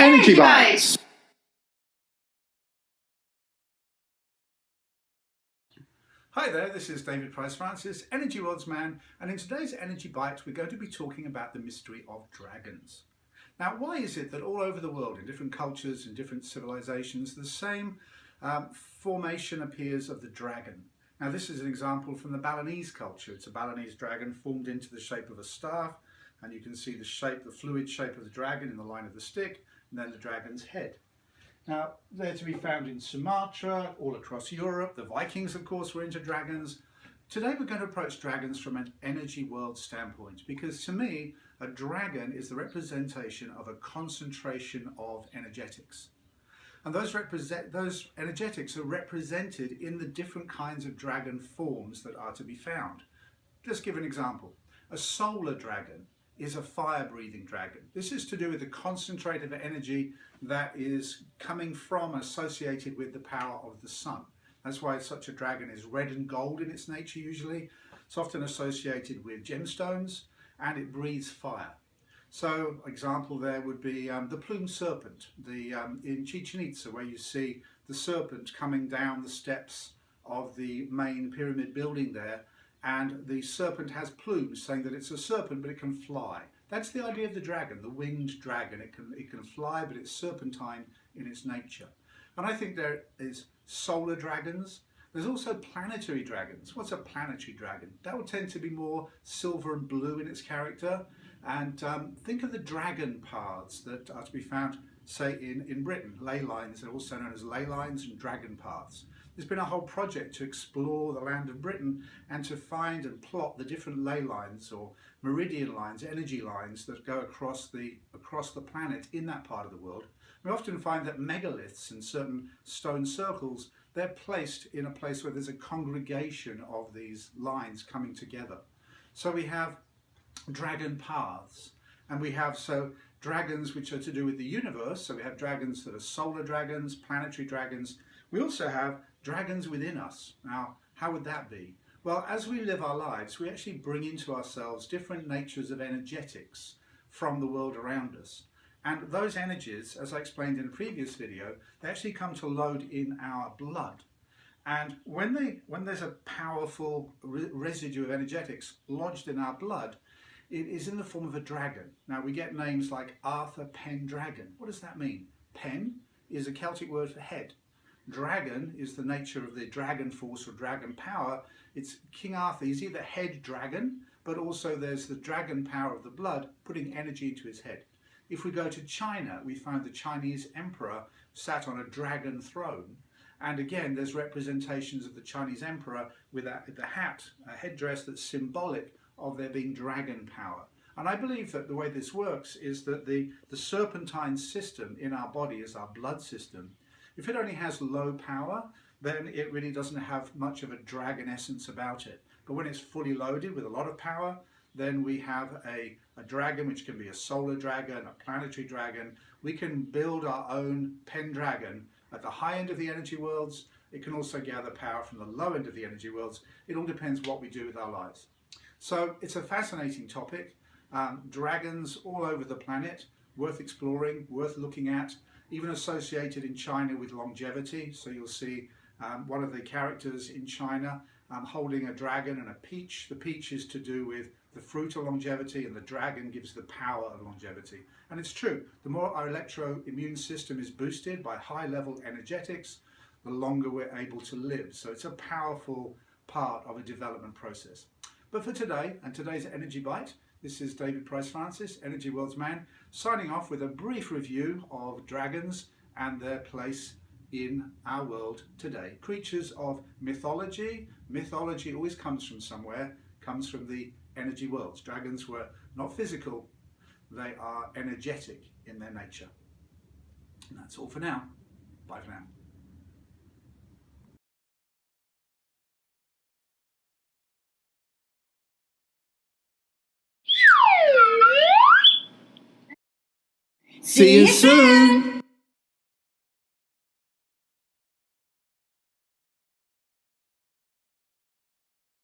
Energy Bites. Hi there, this is David Price-Francis, EnergyWorlds man, and in today's Energy Bite we're going to be talking about the mystery of dragons. Now, why is it that all over the world, in different cultures and different civilizations, the same formation appears of the dragon? Now, this is an example from the Balinese culture. It's a Balinese dragon formed into the shape of a staff, and you can see the shape, the fluid shape of the dragon in the line of the stick, and then the dragon's head. Now, they're to be found in Sumatra, all across Europe. The Vikings, of course, were into dragons. Today we're going to approach dragons from an energy world standpoint, because to me, a dragon is the representation of a concentration of energetics. And those energetics are represented in the different kinds of dragon forms that are to be found. Let's give an example. A solar dragon is a fire-breathing dragon. This is to do with the concentrate of energy that is coming from, associated with the power of the sun. That's why such a dragon is red and gold in its nature usually. It's often associated with gemstones, and it breathes fire. So, example there would be the plumed serpent in Chichen Itza, where you see the serpent coming down the steps of the main pyramid building there, and the serpent has plumes saying that it's a serpent but it can fly. That's the idea of the dragon, the winged dragon. It can fly, but it's serpentine in its nature. And I think there is solar dragons. There's also planetary dragons. What's a planetary dragon? That would tend to be more silver and blue in its character. And think of the dragon paths that are to be found, say, in Britain. Ley lines are also known as ley lines and dragon paths. There's been a whole project to explore the land of Britain and to find and plot the different ley lines or meridian lines, energy lines that go across the planet in that part of the world. We often find that megaliths and certain stone circles, they're placed in a place where there's a congregation of these lines coming together. So we have dragon paths, and we have dragons which are to do with the universe. So we have dragons that are solar dragons, planetary dragons. We also have dragons within us. Now, how would that be? Well, as we live our lives, we actually bring into ourselves different natures of energetics from the world around us. And those energies, as I explained in a previous video, they actually come to load in our blood. And when there's a powerful residue of energetics lodged in our blood, it is in the form of a dragon. Now, we get names like Arthur Pendragon. What does that mean? Pen is a Celtic word for head. Dragon is the nature of the dragon force or dragon power. It's King Arthur. He's either head dragon, but also there's the dragon power of the blood putting energy into his head. If we go to China, we find the Chinese emperor sat on a dragon throne. And again, there's representations of the Chinese emperor with the hat, a headdress that's symbolic of there being dragon power. And I believe that the way this works is that the serpentine system in our body is our blood system. If it only has low power, then it really doesn't have much of a dragon essence about it. But when it's fully loaded with a lot of power, then we have a dragon, which can be a solar dragon, a planetary dragon. We can build our own Pendragon at the high end of the energy worlds. It can also gather power from the low end of the energy worlds. It all depends what we do with our lives. So it's a fascinating topic. Dragons all over the planet, worth exploring, worth looking at, even associated in China with longevity. So you'll see one of the characters in China holding a dragon and a peach. The peach is to do with the fruit of longevity, and the dragon gives the power of longevity. And it's true, the more our electro-immune system is boosted by high-level energetics, the longer we're able to live. So it's a powerful part of a development process. But for today, and today's Energy Bite, this is David Price-Francis, EnergyWorlds man, signing off with a brief review of dragons and their place in our world today. Creatures of mythology. Mythology always comes from somewhere, comes from the energy worlds. Dragons were not physical, they are energetic in their nature. And that's all for now. Bye for now. See you soon.